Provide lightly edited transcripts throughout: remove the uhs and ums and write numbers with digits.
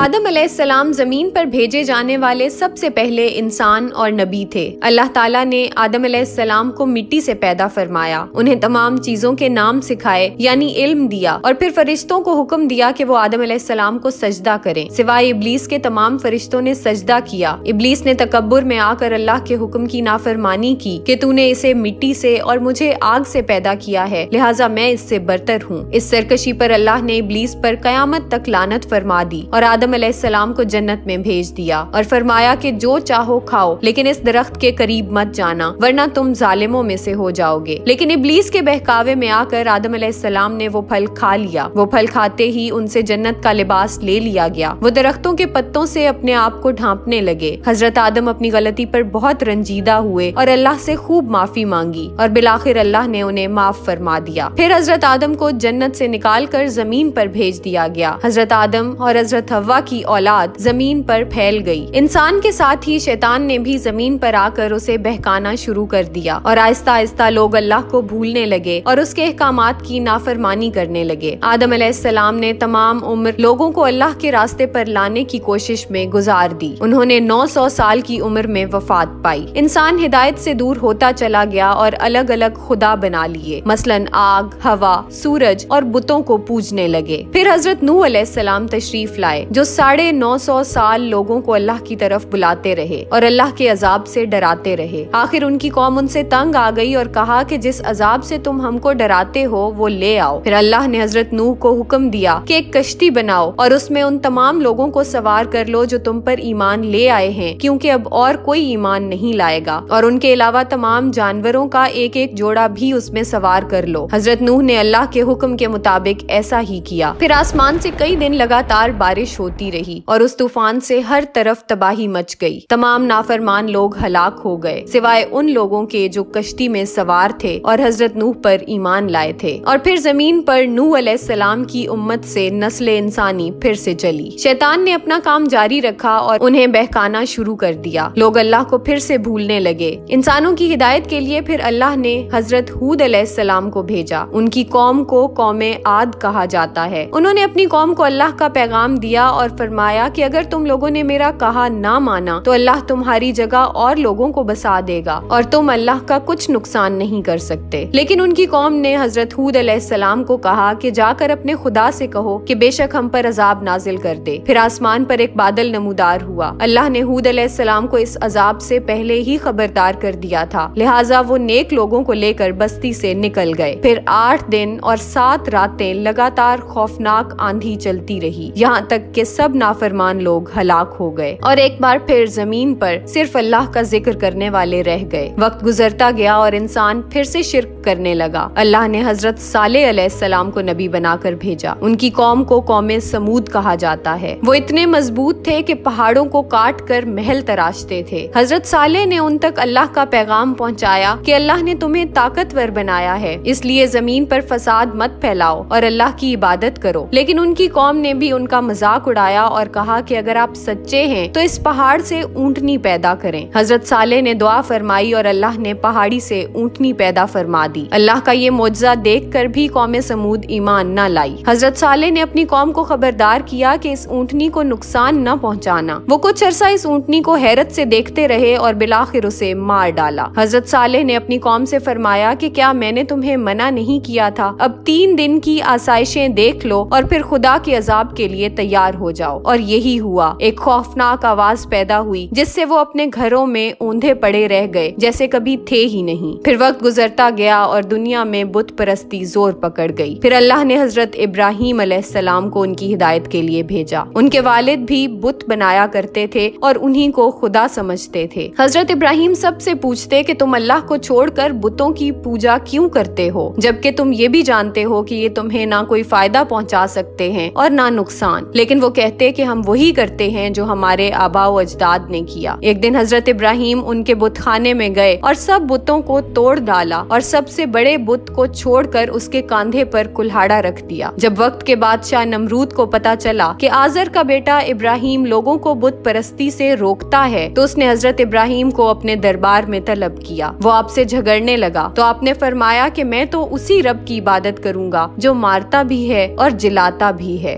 آدم علیہ السلام زمین پر بھیجے جانے والے سب سے پہلے انسان اور نبی تھے۔ اللہ تعالیٰ نے آدم علیہ السلام کو مٹی سے پیدا فرمایا، انہیں تمام چیزوں کے نام سکھائے یعنی علم دیا، اور پھر فرشتوں کو حکم دیا کہ وہ آدم علیہ السلام کو سجدہ کریں، سوائے ابلیس کے تمام فرشتوں نے سجدہ کیا۔ ابلیس نے تکبر میں آ کر اللہ کے حکم کی نافرمانی کی کہ تو نے اسے مٹی سے اور مجھے آگ سے پیدا کیا ہے، لہٰذا میں اس سے برتر ہوں۔ اس سرکشی پر اللہ نے ابلیس پر قیامت تک لعنت فرما دی اور آدم علیہ السلام کو جنت میں بھیج دیا اور فرمایا کہ جو چاہو کھاؤ لیکن اس درخت کے قریب مت جانا ورنہ تم ظالموں میں سے ہو جاؤ گے۔ لیکن ابلیس کے بہکاوے میں آ کر آدم علیہ السلام نے وہ پھل کھا لیا۔ وہ پھل کھاتے ہی ان سے جنت کا لباس لے لیا گیا، وہ درختوں کے پتوں سے اپنے آپ کو ڈھانپنے لگے۔ حضرت آدم اپنی غلطی پر بہت رنجیدہ ہوئے اور اللہ سے خوب معافی مانگی اور بالآخر اللہ نے انہیں معاف فرما دیا۔ پھر حضرت آدم کو جنت سے نکال کر زمین پر بھیج دیا گیا۔ حضرت آدم اور حضرت حوا کی اولاد زمین پر پھیل گئی۔ انسان کے ساتھ ہی شیطان نے بھی زمین پر آ کر اسے بہکانا شروع کر دیا اور آہستہ آہستہ لوگ اللہ کو بھولنے لگے اور اس کے احکامات کی نافرمانی کرنے لگے۔ آدم علیہ السلام نے تمام عمر لوگوں کو اللہ کے راستے پر لانے کی کوشش میں گزار دی۔ انہوں نے 900 سال کی عمر میں وفات پائی۔ انسان ہدایت سے دور ہوتا چلا گیا اور الگ الگ خدا بنا لیے، مثلاً آگ، ہوا، سورج اور بتوں کو پوجنے لگے۔ پھر حضرت نوح علیہ السلام تشریف لائے جو 950 سال لوگوں کو اللہ کی طرف بلاتے رہے اور اللہ کے عذاب سے ڈراتے رہے۔ آخر ان کی قوم ان سے تنگ آ گئی اور کہا کہ جس عذاب سے تم ہم کو ڈراتے ہو وہ لے آؤ۔ پھر اللہ نے حضرت نوح کو حکم دیا کہ ایک کشتی بناؤ اور اس میں ان تمام لوگوں کو سوار کر لو جو تم پر ایمان لے آئے ہیں، کیونکہ اب اور کوئی ایمان نہیں لائے گا، اور ان کے علاوہ تمام جانوروں کا ایک ایک جوڑا بھی اس میں سوار کر لو۔ حضرت نوح نے اللہ کے حکم کے مطابق ایسا ہی کیا۔ پھر آسمان سے کئی دن لگاتار بارش ہوتی رہی اور اس طوفان سے ہر طرف تباہی مچ گئی۔ تمام نافرمان لوگ ہلاک ہو گئے سوائے ان لوگوں کے جو کشتی میں سوار تھے اور حضرت نوح پر ایمان لائے تھے۔ اور پھر زمین پر نوح علیہ السلام کی امت سے نسل انسانی پھر سے چلی۔ شیطان نے اپنا کام جاری رکھا اور انہیں بہکانا شروع کر دیا۔ لوگ اللہ کو پھر سے بھولنے لگے۔ انسانوں کی ہدایت کے لیے پھر اللہ نے حضرت ہود علیہ السلام کو بھیجا۔ ان کی قوم کو قوم عاد کہا جاتا ہے۔ انہوں نے اپنی قوم کو اللہ کا پیغام دیا اور فرمایا کہ اگر تم لوگوں نے میرا کہا نہ مانا تو اللہ تمہاری جگہ اور لوگوں کو بسا دے گا اور تم اللہ کا کچھ نقصان نہیں کر سکتے۔ لیکن ان کی قوم نے حضرت ہود علیہ السلام کو کہا کہ جا کر اپنے خدا سے کہو کہ بے شک ہم پر عذاب نازل کر دے۔ پھر آسمان پر ایک بادل نمودار ہوا۔ اللہ نے ہود علیہ السلام کو اس عذاب سے پہلے ہی خبردار کر دیا تھا، لہٰذا وہ نیک لوگوں کو لے کر بستی سے نکل گئے۔ پھر 8 دن اور 7 راتیں لگاتار خوفناک آندھی چلتی رہی، یہاں تک کہ سب نافرمان لوگ ہلاک ہو گئے اور ایک بار پھر زمین پر صرف اللہ کا ذکر کرنے والے رہ گئے۔ وقت گزرتا گیا اور انسان پھر سے شرک کرنے لگا۔ اللہ نے حضرت صالح علیہ السلام کو نبی بنا کر بھیجا۔ ان کی قوم کو قوم سمود کہا جاتا ہے۔ وہ اتنے مضبوط تھے کہ پہاڑوں کو کاٹ کر محل تراشتے تھے۔ حضرت صالح نے ان تک اللہ کا پیغام پہنچایا کہ اللہ نے تمہیں طاقتور بنایا ہے، اس لیے زمین پر فساد مت پھیلاؤ اور اللہ کی عبادت کرو۔ لیکن ان کی قوم نے بھی ان کا مذاق اڑایا اور کہا کہ اگر آپ سچے ہیں تو اس پہاڑ سے اونٹنی پیدا کریں۔ حضرت صالح نے دعا فرمائی اور اللہ نے پہاڑی سے اونٹنی پیدا فرما دی۔ اللہ کا یہ معجزہ دیکھ کر بھی قوم سمود ایمان نہ لائی۔ حضرت صالح نے اپنی قوم کو خبردار کیا کہ اس اونٹنی کو نقصان نہ پہنچانا۔ وہ کچھ عرصہ اس اونٹنی کو حیرت سے دیکھتے رہے اور بالآخر اسے مار ڈالا۔ حضرت صالح نے اپنی قوم سے فرمایا کہ کیا میں نے تمہیں منع نہیں کیا تھا؟ اب 3 دن کی آسائشیں دیکھ لو اور پھر خدا کے عذاب کے لیے تیار ہو جاؤ۔ اور یہی ہوا۔ ایک خوفناک آواز پیدا ہوئی جس سے وہ اپنے گھروں میں اوندھے پڑے رہ گئے جیسے کبھی تھے ہی نہیں۔ پھر وقت گزرتا گیا اور دنیا میں بت پرستی زور پکڑ گئی۔ پھر اللہ نے حضرت ابراہیم علیہ السلام کو ان کی ہدایت کے لیے بھیجا۔ ان کے والد بھی بت بنایا کرتے تھے اور انہی کو خدا سمجھتے تھے۔ حضرت ابراہیم سب سے پوچھتے کہ تم اللہ کو چھوڑ کر بتوں کی پوجا کیوں کرتے ہو، جبکہ تم یہ بھی جانتے ہو کہ یہ تمہیں نہ کوئی فائدہ پہنچا سکتے ہیں اور نہ نقصان۔ لیکن وہ کہتے کہ ہم وہی کرتے ہیں جو ہمارے آباء و اجداد نے کیا۔ ایک دن حضرت ابراہیم ان کے بت خانے میں گئے اور سب بتوں کو توڑ ڈالا اور سب سے بڑے بت کو چھوڑ کر اس کے کاندھے پر کلہاڑا رکھ دیا۔ جب وقت کے بادشاہ نمرود کو پتا چلا کہ آزر کا بیٹا ابراہیم لوگوں کو بت پرستی سے روکتا ہے تو اس نے حضرت ابراہیم کو اپنے دربار میں طلب کیا۔ وہ آپ سے جھگڑنے لگا تو آپ نے فرمایا کہ میں تو اسی رب کی عبادت کروں گا جو مارتا بھی ہے اور جلاتا بھی ہے۔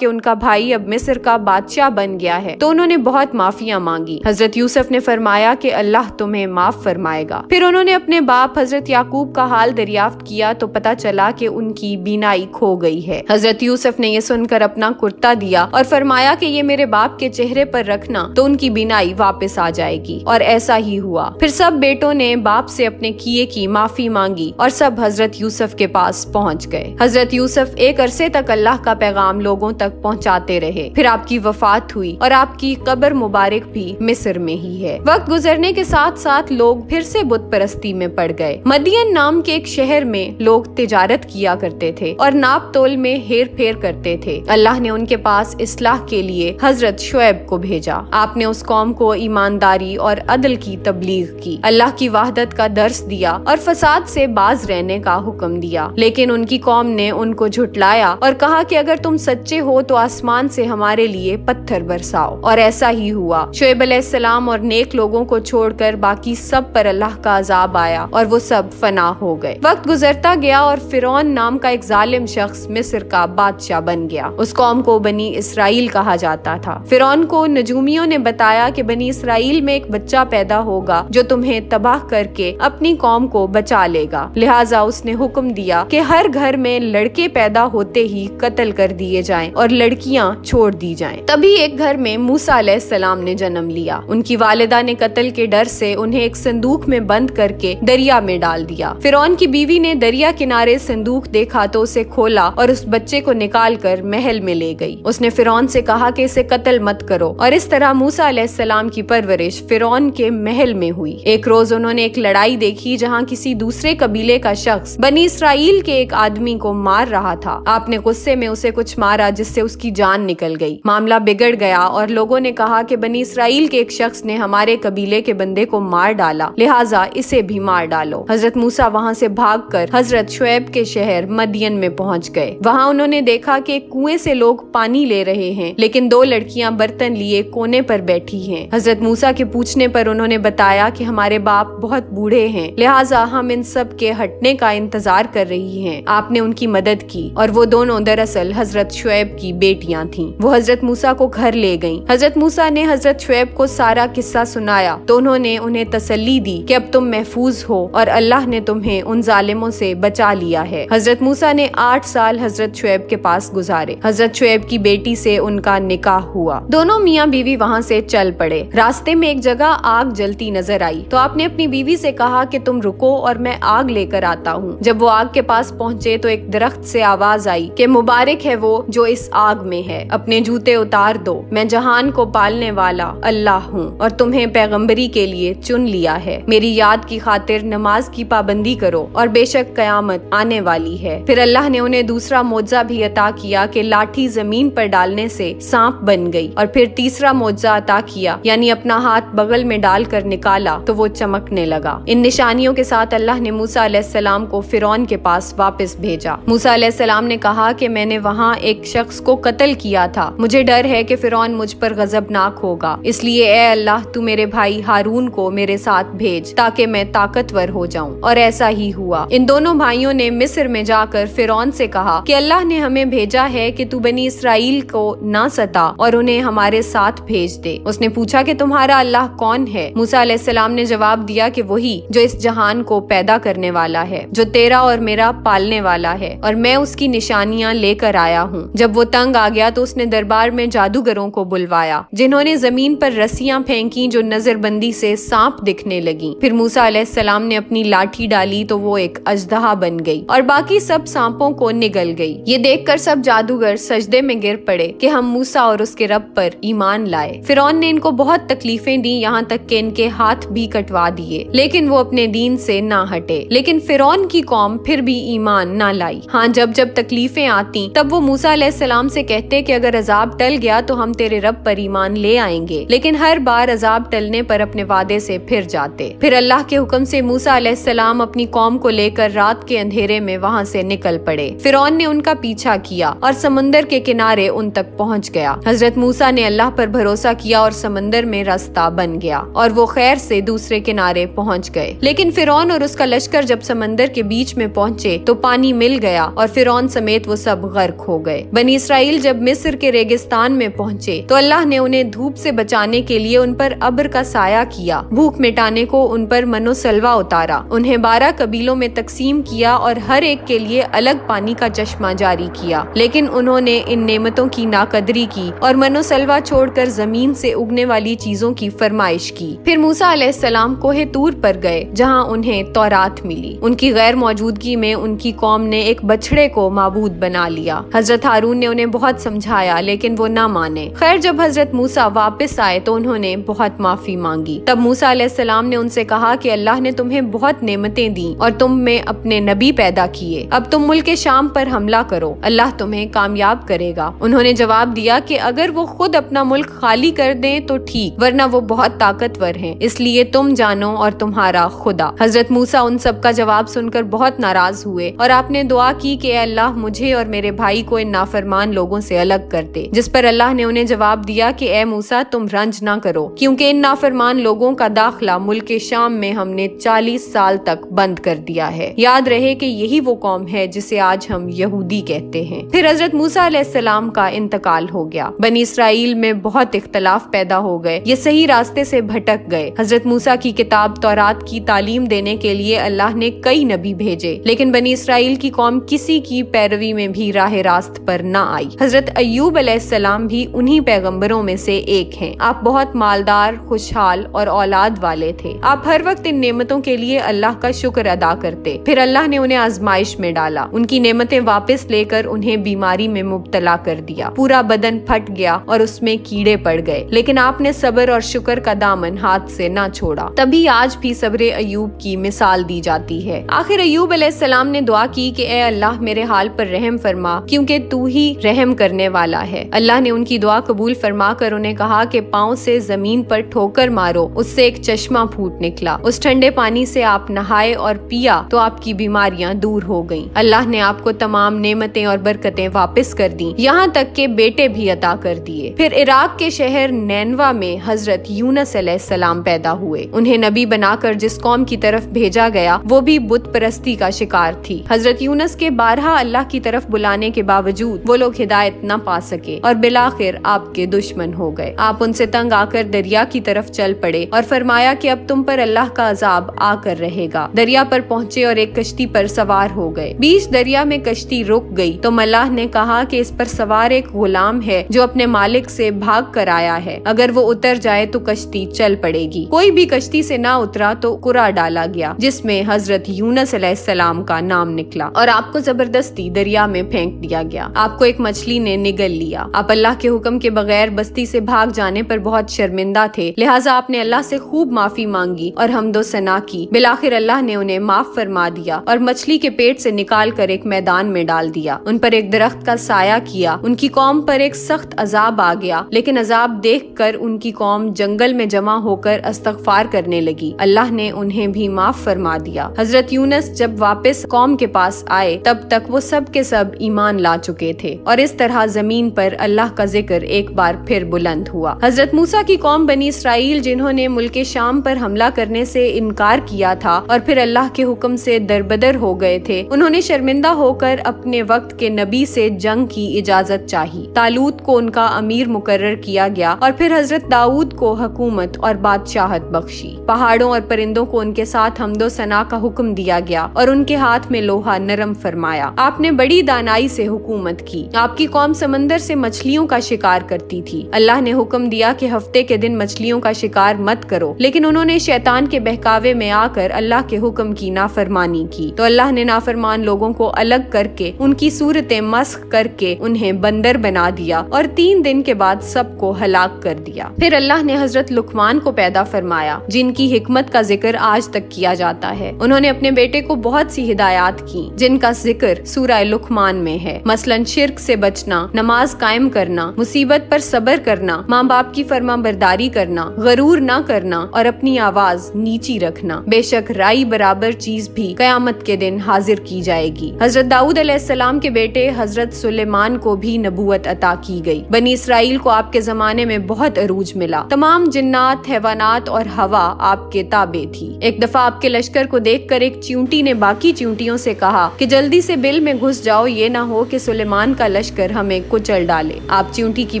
کہ ان کا بھائی اب مصر کا بادشاہ بن گیا ہے تو انہوں نے بہت معافیاں مانگی۔ حضرت یوسف نے فرمایا کہ اللہ تمہیں معاف فرمائے گا۔ پھر انہوں نے اپنے باپ حضرت یعقوب کا حال دریافت کیا تو پتہ چلا کہ ان کی بینائی کھو گئی ہے۔ حضرت یوسف نے یہ سن کر اپنا کرتا دیا اور فرمایا کہ یہ میرے باپ کے چہرے پر رکھنا تو ان کی بینائی واپس آ جائے گی، اور ایسا ہی ہوا۔ پھر سب بیٹوں نے باپ سے اپنے کیے کی معافی مانگی اور سب حضرت یوسف کے پاس پہنچ گئے۔ حضرت یوسف ایک عرصے تک اللہ کا پیغام لوگوں تک پہنچاتے رہے۔ پھر آپ کی وفات ہوئی اور آپ کی قبر مبارک بھی مصر میں ہی ہے۔ وقت گزرنے کے ساتھ ساتھ لوگ پھر سے بت پرستی میں پڑ گئے۔ مدین نام کے ایک شہر میں لوگ تجارت کیا کرتے تھے اور ناپ تول میں ہیر پھیر کرتے تھے۔ اللہ نے ان کے پاس اصلاح کے لیے حضرت شعیب کو بھیجا۔ آپ نے اس قوم کو ایمانداری اور عدل کی تبلیغ کی، اللہ کی وحدت کا درس دیا اور فساد سے باز رہنے کا حکم دیا۔ لیکن ان کی قوم نے ان کو جھٹلایا اور کہا کہ اگر تم سچے ہو تو آسمان سے ہمارے لیے پتھر برساؤ، اور ایسا ہی ہوا۔ شعیب علیہ السلام اور نیک لوگوں کو چھوڑ کر باقی سب پر اللہ کا عذاب آیا اور وہ سب فنا ہو گئے۔ وقت گزرتا گیا اور فرعون نام کا ایک ظالم شخص مصر کا بادشاہ بن گیا۔ اس قوم کو بنی اسرائیل کہا جاتا تھا۔ فرعون کو نجومیوں نے بتایا کہ بنی اسرائیل میں ایک بچہ پیدا ہوگا جو تمہیں تباہ کر کے اپنی قوم کو بچا لے گا، لہٰذا اس نے حکم دیا کہ ہر گھر میں لڑکے پیدا ہوتے ہی قتل کر دیے جائیں اور لڑکیاں چھوڑ دی جائیں۔ تبھی ایک گھر میں موسیٰ علیہ السلام نے جنم لیا۔ ان کی والدہ نے قتل کے ڈر سے انہیں ایک صندوق میں بند کر کے دریا میں ڈال دیا۔ فرعون کی بیوی نے دریا کنارے صندوق دیکھا تو اسے کھولا اور اس بچے کو نکال کر محل میں لے گئی۔ اس نے فرعون سے کہا کہ اسے قتل مت کرو، اور اس طرح موسیٰ علیہ السلام کی پرورش فرعون کے محل میں ہوئی۔ ایک روز انہوں نے ایک لڑائی دیکھی جہاں کسی دوسرے قبیلے کا شخص بنی اسرائیل کے ایک آدمی کو مار رہا تھا۔ آپ نے غصے میں اسے کچھ مارا جس سے اس کی جان نکل گئی۔ معاملہ بگڑ گیا اور لوگوں نے کہا کہ بنی اسرائیل کے ایک شخص نے ہمارے قبیلے کے بندے کو مار ڈالا، لہٰذا اسے بھی مار ڈالو۔ حضرت موسیٰ وہاں سے بھاگ کر حضرت شعیب کے شہر مدین میں پہنچ گئے۔ وہاں انہوں نے دیکھا کہ ایک کنویں سے لوگ پانی لے رہے ہیں، لیکن دو لڑکیاں برتن لیے کونے پر بیٹھی ہیں۔ حضرت موسیٰ کے پوچھنے پر انہوں نے بتایا کہ ہمارے باپ بہت بوڑھے ہیں، لہٰذا ہم ان سب کے ہٹنے کا انتظار کر رہی ہیں۔ آپ نے ان کی مدد کی، اور وہ دونوں دراصل حضرت شعیب کی بیٹیاں تھیں۔ وہ حضرت موسیٰ کو گھر لے گئیں۔ حضرت موسیٰ نے حضرت شعیب کو سارا قصہ سنایا تو انہوں نے انہیں تسلی دی کہ اب تم محفوظ ہو اور اللہ نے تمہیں ان ظالموں سے بچا لیا ہے۔ حضرت موسیٰ نے 8 سال حضرت شعیب کے پاس گزارے۔ حضرت شعیب کی بیٹی سے ان کا نکاح ہوا۔ دونوں میاں بیوی وہاں سے چل پڑے۔ راستے میں ایک جگہ آگ جلتی نظر آئی تو آپ نے اپنی بیوی سے کہا کہ تم رکو اور میں آگ لے کر آتا ہوں۔ جب وہ آگ کے پاس پہنچے تو ایک درخت سے آواز آئی کہ مبارک ہے وہ جو اس آگ میں ہے، اپنے جوتے اتار دو، میں جہان کو پالنے والا اللہ ہوں اور تمہیں پیغمبری کے لیے چن لیا ہے۔ میری یاد کی خاطر نماز کی پابندی کرو اور بے شک قیامت آنے والی ہے۔ پھر اللہ نے انہیں دوسرا معجزہ بھی عطا کیا کہ لاٹھی زمین پر ڈالنے سے سانپ بن گئی، اور پھر تیسرا معجزہ عطا کیا یعنی اپنا ہاتھ بغل میں ڈال کر نکالا تو وہ چمکنے لگا۔ ان نشانیوں کے ساتھ اللہ نے موسیٰ علیہ السلام کو فرعون کے پاس واپس بھیجا۔ موسیٰ علیہ السلام نے کہا کہ میں نے وہاں ایک شخص کو قتل کیا تھا، مجھے ڈر ہے کہ فرعون مجھ پر غضبناک ہوگا، اس لیے اے اللہ تو میرے بھائی ہارون کو میرے ساتھ بھیج تاکہ میں طاقتور ہو جاؤں، اور ایسا ہی ہوا۔ ان دونوں بھائیوں نے مصر میں جا کر فرعون سے کہا کہ اللہ نے ہمیں بھیجا ہے کہ تو بنی اسرائیل کو نہ ستا اور انہیں ہمارے ساتھ بھیج دے۔ اس نے پوچھا کہ تمہارا اللہ کون ہے؟ موسیٰ علیہ السلام نے جواب دیا کہ وہی جو اس جہان کو پیدا کرنے والا ہے، جو تیرا اور میرا پالنے والا ہے، اور میں اس کی نشانیاں لے کر آیا ہوں۔ جب وہ تنگ آ گیا تو اس نے دربار میں جادوگروں کو بلوایا جنہوں نے زمین پر رسیاں پھینکی جو نظر بندی سے سانپ دکھنے لگی۔ پھر موسیٰ علیہ السلام نے اپنی لاٹھی ڈالی تو وہ ایک اژدہا بن گئی اور باقی سب سانپوں کو نگل گئی۔ یہ دیکھ کر سب جادوگر سجدے میں گر پڑے کہ ہم موسیٰ اور اس کے رب پر ایمان لائے۔ فرعون نے ان کو بہت تکلیفیں دی، یہاں تک کہ ان کے ہاتھ بھی کٹوا دیے، لیکن وہ اپنے دین سے نہ ہٹے۔ لیکن فرعون کی قوم پھر بھی ایمان نہ لائی۔ ہاں جب تکلیفیں آتی تب وہ موسیٰ علیہ السلام سے کہتے کہ اگر عذاب ٹل گیا تو ہم تیرے رب پر ایمان لے آئیں گے، لیکن ہر بار عذاب ٹلنے پر اپنے وعدے سے پھر جاتے۔ پھر اللہ کے حکم سے موسیٰ علیہ السلام اپنی قوم کو لے کر رات کے اندھیرے میں وہاں سے نکل پڑے۔ فرعون نے ان کا پیچھا کیا اور سمندر کے کنارے ان تک پہنچ گیا۔ حضرت موسیٰ نے اللہ پر بھروسہ کیا اور سمندر میں راستہ بن گیا، اور وہ خیر سے دوسرے دوسرے کنارے پہنچ گئے، لیکن فرعون اور اس کا لشکر جب سمندر کے بیچ میں پہنچے تو پانی مل گیا اور فرعون سمیت وہ سب غرق ہو گئے۔ بنی اسرائیل جب مصر کے ریگستان میں پہنچے تو اللہ نے انہیں دھوپ سے بچانے کے لیے ان پر ابر کا سایہ کیا، بھوک مٹانے کو ان پر من و سلوا اتارا، انہیں 12 قبیلوں میں تقسیم کیا اور ہر ایک کے لیے الگ پانی کا چشمہ جاری کیا، لیکن انہوں نے ان نعمتوں کی ناقدری کی اور من و سلوا چھوڑ کر زمین سے اگنے والی چیزوں کی فرمائش کی۔ پھر موسیٰ علیہ السلام کوہ طور پر گئے جہاں انہیں تورات ملی۔ ان کی غیر موجودگی میں ان کی قوم نے ایک بچڑے کو معبود بنا لیا۔ حضرت ہارون نے انہیں بہت سمجھایا لیکن وہ نہ مانے۔ خیر جب حضرت موسیٰ واپس آئے تو انہوں نے بہت معافی مانگی۔ تب موسیٰ علیہ السلام نے ان سے کہا کہ اللہ نے تمہیں بہت نعمتیں دیں اور تم میں اپنے نبی پیدا کیے، اب تم ملک شام پر حملہ کرو، اللہ تمہیں کامیاب کرے گا۔ انہوں نے جواب دیا کہ اگر وہ خود اپنا ملک خالی کر دیں تو ٹھیک، ورنہ وہ بہت طاقتور ہیں، اس لیے تم جانو اور تمہارا خدا۔ حضرت موسیٰ ان سب کا جواب سن کر بہت ناراض ہوئے اور آپ نے دعا کی کہ اے اللہ مجھے اور میرے بھائی کو ان نافرمان لوگوں سے الگ کر دے، جس پر اللہ نے انہیں جواب دیا کہ اے موسیٰ تم رنج نہ کرو، کیونکہ ان نافرمان لوگوں کا داخلہ ملک شام میں ہم نے 40 سال تک بند کر دیا ہے۔ یاد رہے کہ یہی وہ قوم ہے جسے آج ہم یہودی کہتے ہیں۔ پھر حضرت موسیٰ علیہ السلام کا انتقال ہو گیا۔ بنی اسرائیل میں بہت اختلاف پیدا ہو گئے، یہ صحیح راستے سے بھٹک گئے۔ حضرت موسیٰ کی کتاب تورات کی تعلیم دینے کے لیے اللہ نے کئی نبی بھیجے، لیکن بنی اسرائیل کی قوم کسی کی پیروی میں بھی راہ راست پر نہ آئی۔ حضرت ایوب علیہ السلام بھی انہی پیغمبروں میں سے ایک ہیں۔ آپ بہت مالدار، خوشحال اور اولاد والے تھے۔ آپ ہر وقت ان نعمتوں کے لیے اللہ کا شکر ادا کرتے۔ پھر اللہ نے انہیں آزمائش میں ڈالا، ان کی نعمتیں واپس لے کر انہیں بیماری میں مبتلا کر دیا، پورا بدن پھٹ گیا اور اس میں کیڑے پڑ گئے، لیکن آپ نے صبر اور شکر کا دامن ہاتھ سے نہ چھوڑا۔ تبھی آج بھی صبر ایوب کی مثال دی جاتی ہے۔ آخر ایوب علیہ السلام نے دعا کی کہ اے اللہ میرے حال پر رحم فرما، کیونکہ تو ہی رحم کرنے والا ہے۔ اللہ نے ان کی دعا قبول فرما کر انہیں کہا کہ پاؤں سے زمین پر ٹھوکر مارو، اس سے ایک چشمہ پھوٹ نکلا، اس ٹھنڈے پانی سے آپ نہائے اور پیا تو آپ کی بیماریاں دور ہو گئیں۔ اللہ نے آپ کو تمام نعمتیں اور برکتیں واپس کر دیں، یہاں تک کہ بیٹے بھی عطا کر دیے۔ پھر عراق کے شہر نینوا میں حضرت یونس علیہ السلام پیدا ہوئے۔ انہیں نبی بنا کر جس قوم کی طرف بھیجا گیا وہ بھی بت پرستی کا شکار تھی۔ حضرت یونس کے بارہا اللہ کی طرف بلانے کے باوجود وہ لوگ ہدایت نہ پا سکے اور بالآخر آپ کے دشمن ہو گئے۔ آپ ان سے تنگ آ کر دریا کی طرف چل پڑے اور فرمایا کہ اب تم پر اللہ کا عذاب آ کر رہے گا۔ دریا پر پہنچے اور ایک کشتی پر سوار ہو گئے۔ بیچ دریا میں کشتی رک گئی تو ملاح نے کہا کہ اس پر سوار ایک غلام ہے جو اپنے مالک سے بھاگ کر آیا ہے، اگر وہ اتر جائے تو کشتی چل پڑے گی۔ کوئی بھی کشتی سے نہ اترا تو قرعہ ڈالا گیا جس میں حضرت یونس علیہ السلام کا نام نکلا اور آپ کو زبردستی دریا میں پھینک دیا گیا۔ آپ کو ایک مچھلی نے نگل لیا۔ آپ اللہ کے حکم کے بغیر بستی سے بھاگ جانے پر بہت شرمندہ تھے، لہٰذا آپ نے اللہ سے خوب معافی مانگی اور حمد و ثنا کی۔ بالآخر اللہ نے انہیں معاف فرما دیا اور مچھلی کے پیٹ سے نکال کر ایک میدان میں ڈال دیا، ان پر ایک درخت کا سایہ کیا۔ ان کی قوم پر ایک سخت عذاب آ گیا، لیکن عذاب دیکھ کر ان کی قوم جنگل میں جمع ہو کر استغفار کرنے لگی۔ اللہ نے انہیں بھی معاف فرما دیا۔ حضرت یونس جب واپس قوم کے پاس آئے تب تک وہ سب کے سب ایمان لا چکے تھے اور اس طرح زمین پر اللہ کا ذکر ایک بار پھر بلند ہوا۔ حضرت موسیٰ کی قوم بنی اسرائیل جنہوں نے ملک شام پر حملہ کرنے سے انکار کیا تھا اور پھر اللہ کے حکم سے دربدر ہو گئے تھے، انہوں نے شرمندہ ہو کر اپنے وقت کے نبی سے جنگ کی اجازت چاہی۔ طالوت کو ان کا امیر مقرر کیا گیا اور پھر حضرت داؤد کو حکومت اور بادشاہت بخشی۔ پہاڑوں اور پرندوں کو ان کے ساتھ حمد و ثنا کا حکم دیا گیا اور ان کے ہاتھ میں لوہا نرم فرمایا۔ آپ نے بڑی دانائی سے حکومت کی۔ آپ کی قوم سمندر سے مچھلیوں کا شکار کرتی تھی۔ اللہ نے حکم دیا کہ ہفتے کے دن مچھلیوں کا شکار مت کرو، لیکن انہوں نے شیطان کے بہکاوے میں آ کر اللہ کے حکم کی نافرمانی کی، تو اللہ نے نافرمان لوگوں کو الگ کر کے ان کی صورتیں مسخ کر کے انہیں بندر بنا دیا اور 3 دن کے بعد سب کو ہلاک کر دیا۔ پھر اللہ نے حضرت لقمان کو پیدا فرمایا جن کی حکمت کا ذکر آج تک کیا جاتا ہے۔ انہوں نے اپنے بیٹے کو بہت سی ہدایات کی جن کا ذکر سورہ لقمان میں ہے، مثلاً شرک سے بچنا، نماز قائم کرنا، مصیبت پر صبر کرنا، ماں باپ کی فرما برداری کرنا، غرور نہ کرنا اور اپنی آواز نیچی رکھنا۔ بے شک رائی برابر چیز بھی قیامت کے دن حاضر کی جائے گی۔ حضرت داؤد علیہ السلام کے بیٹے حضرت سلیمان کو بھی نبوت عطا کی گئی۔ بنی اسرائیل کو آپ کے زمانے میں بہت عروج ملا۔ تمام جنات، حیوانات اور ہوا آپ کے تابع تھی۔ ایک دفعہ آپ کے لشکر کو دیکھ کر ایک چیونٹی نے باقی چیونٹیوں سے کہا کہ جلدی سے بل میں گھس جاؤ، یہ نہ ہو کہ سلیمان کا لشکر ہمیں کچل ڈالے۔ آپ چیونٹی کی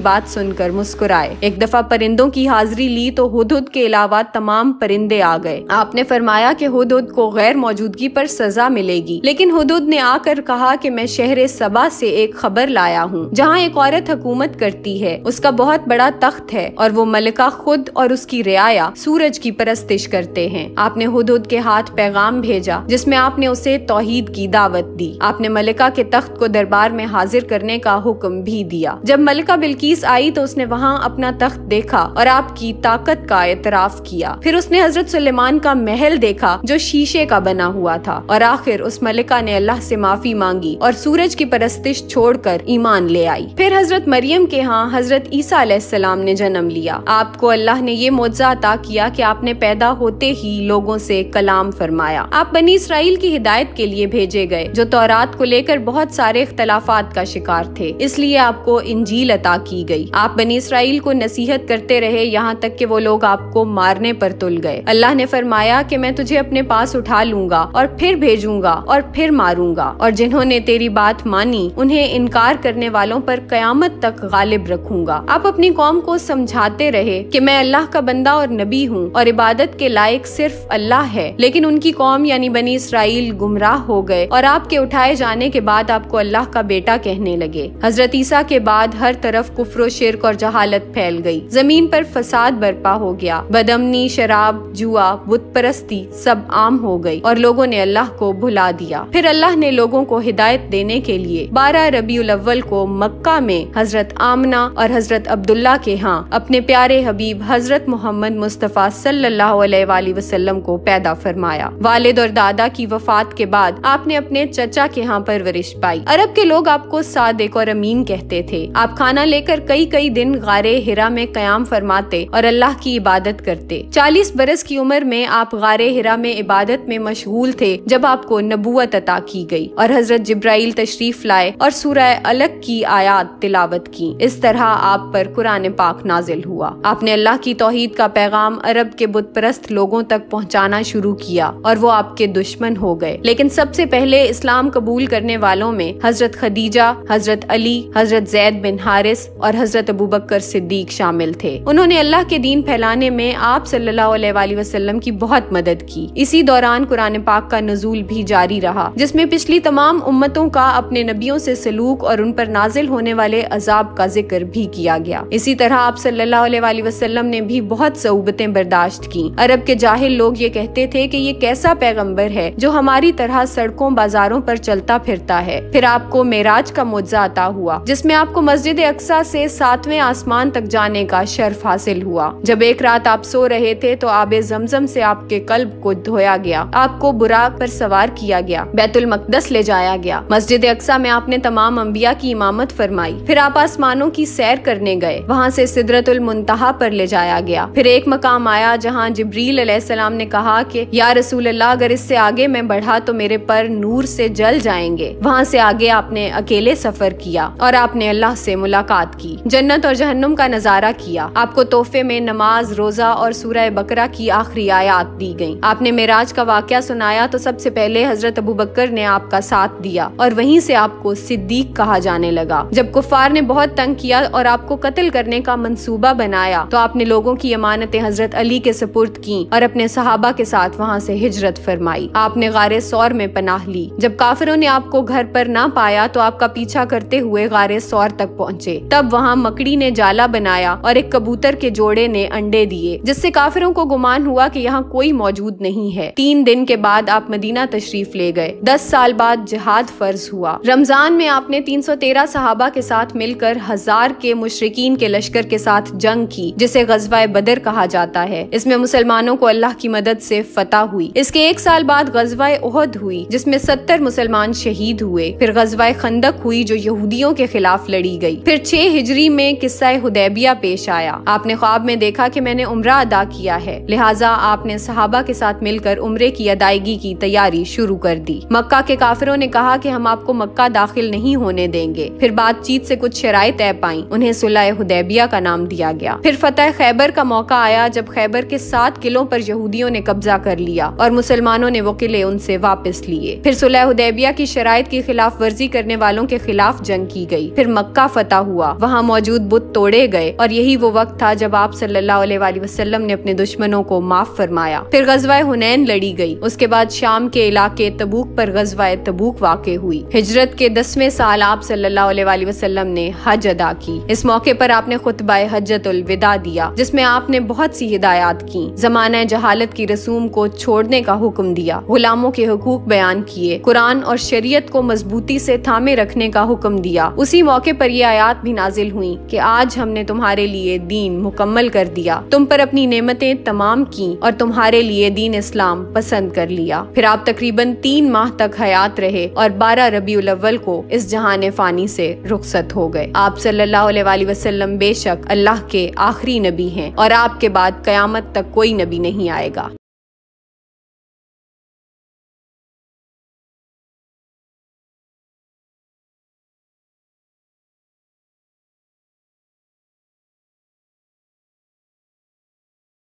بات سن کر مسکرائے۔ ایک دفعہ پرندوں کی حاضری لی تو ہدہد کے علاوہ تمام پرندے آ گئے۔ آپ نے فرمایا کہ ہدہد کو غیر موجودگی پر سزا ملے گی، لیکن ہدہد نے آ کر کہا کہ میں شہر سبا سے ایک خبر لایا ہوں جہاں ایک عورت حکومت کرتی ہے، اس کا بہت بڑا تخت ہے اور وہ ملکہ خود اور اس کی رعایا سورج کی پرستش کرتے ہیں۔ آپ نے ہدہد کے ہاتھ پیغام بھیجا جس میں آپ نے اسے توحید کی دعوت دی۔ آپ نے ملکہ کے تخت کو دربار میں حاضر کرنے کا حکم بھی دیا۔ جب ملکہ بلقیس آئی تو اس نے وہاں اپنا تخت دیکھا اور آپ کی طاقت کا اعتراف کیا۔ پھر اس نے حضرت سلیمان کا محل دیکھا جو شیشے کا بنا ہوا تھا، اور آخر اس ملکہ نے اللہ سے معافی مانگی اور سورج کی پرستش چھوڑ کر ایمان لے آئی۔ پھر حضرت مریم کے ہاں حضرت عیسیٰ علیہ السلام نے جنم لیا۔ آپ کو اللہ نے یہ معجزہ عطا کیا کہ آپ نے پیدا ہوتے ہی لوگوں سے کلام فرمایا۔ آپ بنی اسرائیل کی ہدایت کے لیے بھیجے گئے جو تورات کو لے کر بہت سارے اختلافات کا شکار تھے، اس لیے آپ کو انجیل عطا کی گئی۔ آپ بنی اسرائیل کو نصیحت کرتے رہے یہاں تک کہ وہ لوگ آپ کو مارنے پر تل گئے۔ اللہ نے فرمایا کہ میں تجھے اپنے پاس اٹھا لوں گا اور پھر بھیجوں گا اور پھر ماروں گا، اور جنہوں نے تیری بات مانی انہیں انکار کرنے والوں پر قیامت تک غالب رکھوں گا۔ آپ اپنی قوم کو سمجھاتے رہے کہ میں اللہ کا بندہ اور نبی ہوں اور عبادت کے لائق صرف اللہ ہے، لیکن ان کی قوم یعنی بنی اسرائیل گمراہ ہو گئے اور آپ کے اٹھائے جانے کے بعد آپ کو اللہ کا بیٹا کہنے لگے۔ حضرت عیسیٰ کے بعد ہر طرف کفر و شرک اور جہالت پھیل گئی، زمین پر فساد برپا ہو گیا، بدامنی، شراب، جوا، بت پرستی سب عام ہو گئی اور لوگوں نے اللہ کو بھلا دیا۔ پھر اللہ نے لوگوں کو ہدایت دینے کے لیے 12 ربیع الاول کو مکہ میں حضرت آمنہ اور حضرت عبداللہ کے ہاں اپنے پیارے حبیب حضرت محمد مصطفیٰ صلی اللہ علیہ وآلہ وسلم کو پیدا فرمایا۔ والد اور دادا کی وفات کے بعد آپ نے اپنے چچا کے ہاں پرورش پائی۔ عرب کے لوگ آپ کو صادق اور امین کہتے تھے۔ آپ کھانا لے کر کئی دن غار ہرا میں قیام فرماتے اور اللہ کی عبادت کرتے۔ 40 برس کی عمر میں آپ غار ہرا میں عبادت میں مشغول تھے جب آپ کو نبوت عطا کی گئی اور حضرت جبرائیل تشریف لائے اور سورہ الگ کی آیات تلاوت کی۔ اس طرح آپ پر قرآن پاک نازل ہوا۔ آپ نے اللہ کی توحید کا پیغام عرب کے بت پرست لوگوں تک پہنچانا شروع کیا اور وہ آپ کے دشمن ہو گئے، لیکن سب سے پہلے اسلام قبول کرنے والوں میں حضرت خدیجہ، حضرت علی، حضرت زید بن حارث اور حضرت ابوبکر صدیق شامل تھے۔ انہوں نے اللہ کے دین پھیلانے میں آپ صلی اللہ علیہ وآلہ وسلم کی بہت مدد کی۔ اسی دوران قرآن پاک کا نزول بھی جاری رہا جس میں پچھلی تمام امتوں کا اپنے نبیوں سے سلوک اور ان پر نازل ہونے والے عذاب کا ذکر بھی کیا گیا۔ اسی طرح آپ صلی اللہ علیہ وآلہ وسلم نے بھی بہت صعوبتیں برداشت کی۔ عرب کے جاہل لوگ یہ کہتے تھے کہ یہ کیسا پیغمبر ہے جو ہماری طرح سڑکوں بازاروں پر چلتا پھرتا ہے۔ پھر آپ کو معراج کا معجزہ عطا ہوا جس میں آپ کو مسجد اقصیٰ سے 7ویں آسمان تک جانے کا شرف حاصل ہوا۔ جب ایک رات آپ سو رہے تھے تو آب زمزم سے آپ کے قلب کو دھویا گیا، آپ کو براق پر سوار کیا گیا، بیت المقدس لے جایا گیا، مسجد اقصیٰ میں آپ نے تمام انبیاء کی امامت فرمائی۔ پھر آپ آسمانوں کی سیر کرنے گئے، وہاں سے سدرۃ المنتہا پر لے جایا گیا۔ پھر ایک مقام آیا جہاں جبریل علیہ السلام نے کہا کہ یا رسول اللہ اگر اس سے آگے میں بڑھا تو میرے پر نور سے جل جائیں گے۔ وہاں سے آگے آپ نے اکیلے سفر کیا اور آپ نے اللہ سے ملاقات کی، جنت اور جہنم کا نظارہ کیا۔ آپ کو تحفے میں نماز، روزہ اور سورہ بقرہ کی آخری آیات دی گئیں۔ آپ نے معراج کا واقعہ سنایا تو سب سے پہلے حضرت ابوبکر نے آپ کا ساتھ دیا اور وہیں سے آپ کو صدیق کہا جانے لگا۔ جب کفار نے بہت تنگ کیا اور آپ کو قتل کرنے کا منصوبہ بنایا تو آپ نے لوگوں کی امانتیں حضرت علی کے سپرد کی اور اپنے صحابہ کے ساتھ وہاں سے ہجرت فرمائی۔ آپ نے غار ثور میں پناہ لی۔ جب کافروں نے آپ کو گھر پر نہ پایا تو آپ کا پیچھا کرتے ہوئے غار ثور تک پہنچے۔ تب وہاں مکڑی نے جالا بنایا اور ایک کبوتر کے جوڑے نے انڈے دیے جس سے کافروں کو گمان ہوا کہ یہاں کوئی موجود نہیں ہے۔ 3 دن کے بعد آپ مدینہ تشریف لے گئے۔ 10 سال بعد جہاد فرض ہوا۔ رمضان میں آپ نے 313 صحابہ کے ساتھ مل کر 1000 کے مشرکین کے لشکر کے ساتھ جنگ کی جسے غزوہ بدر کہا جاتا ہے۔ اس میں مسلمانوں کو اللہ کی مدد سے فتح ہوئی۔ اس کے 1 سال بعد غزوہ احد ہوئی جس میں 70 مسلمان شہید ہوئے۔ پھر غزوہ خندق ہوئی جو یہودیوں کے خلاف لڑی گئی۔ پھر 6 ہجری میں قصہ حدیبیہ پیش آیا۔ آپ نے خواب میں دیکھا کہ میں نے عمرہ ادا کیا ہے، لہٰذا آپ نے صحابہ کے ساتھ مل کر عمرے کی ادائیگی کی تیاری شروع کر دی۔ مکہ کے کافروں نے کہا کہ ہم آپ کو مکہ داخل نہیں ہونے دیں گے۔ پھر بات چیت سے کچھ شرائط طے پائیں، انہیں صلح حدیبیہ کا نام دیا گیا۔ پھر فتح خیبر کا موقع آیا جب خیبر کے کے 7 قلعوں پر یہودیوں نے قبضہ کر لیا اور مسلمانوں نے وہ قلعے ان سے واپس لیے۔ پھر صلح حدیبیہ کی شرائط کی خلاف ورزی کرنے والوں کے خلاف جنگ کی گئی۔ پھر مکہ فتح ہوا، وہاں موجود بت توڑے گئے اور یہی وہ وقت تھا جب آپ صلی اللہ علیہ وآلہ وسلم نے اپنے دشمنوں کو معاف فرمایا۔ پھر غزوہ حنین لڑی گئی، اس کے بعد شام کے علاقے تبوک پر غزوہ تبوک واقع ہوئی۔ ہجرت کے 10ویں سال آپ صلی اللہ علیہ وآلہ وسلم نے حج ادا کی۔ اس موقع پر آپ نے خطبہ حجۃ الوداع دیا، جس میں آپ نے بہت سی ہدایات کی، زمانہ جہالت کی رسوم کو چھوڑنے کا حکم دیا، غلاموں کے حقوق بیان کیے، قرآن اور شریعت کو مضبوطی سے تھامے رکھنے کا حکم دیا۔ اسی موقع پر یہ آیات بھی نازل ہوئیں کہ آج ہم نے تمہارے لیے دین مکمل کر دیا، تم پر اپنی نعمتیں تمام کی اور تمہارے لیے دین اسلام پسند کر لیا۔ پھر آپ تقریباً 3 ماہ تک حیات رہے اور 12 ربیع الاول کو اس جہان فانی سے رخصت ہو گئے۔ آپ صلی اللہ علیہ وآلہ وسلم بے شک اللہ کے آخری نبی ہیں اور آپ کے بعد قیامت تک کوئی نبی نہیں آئے گا۔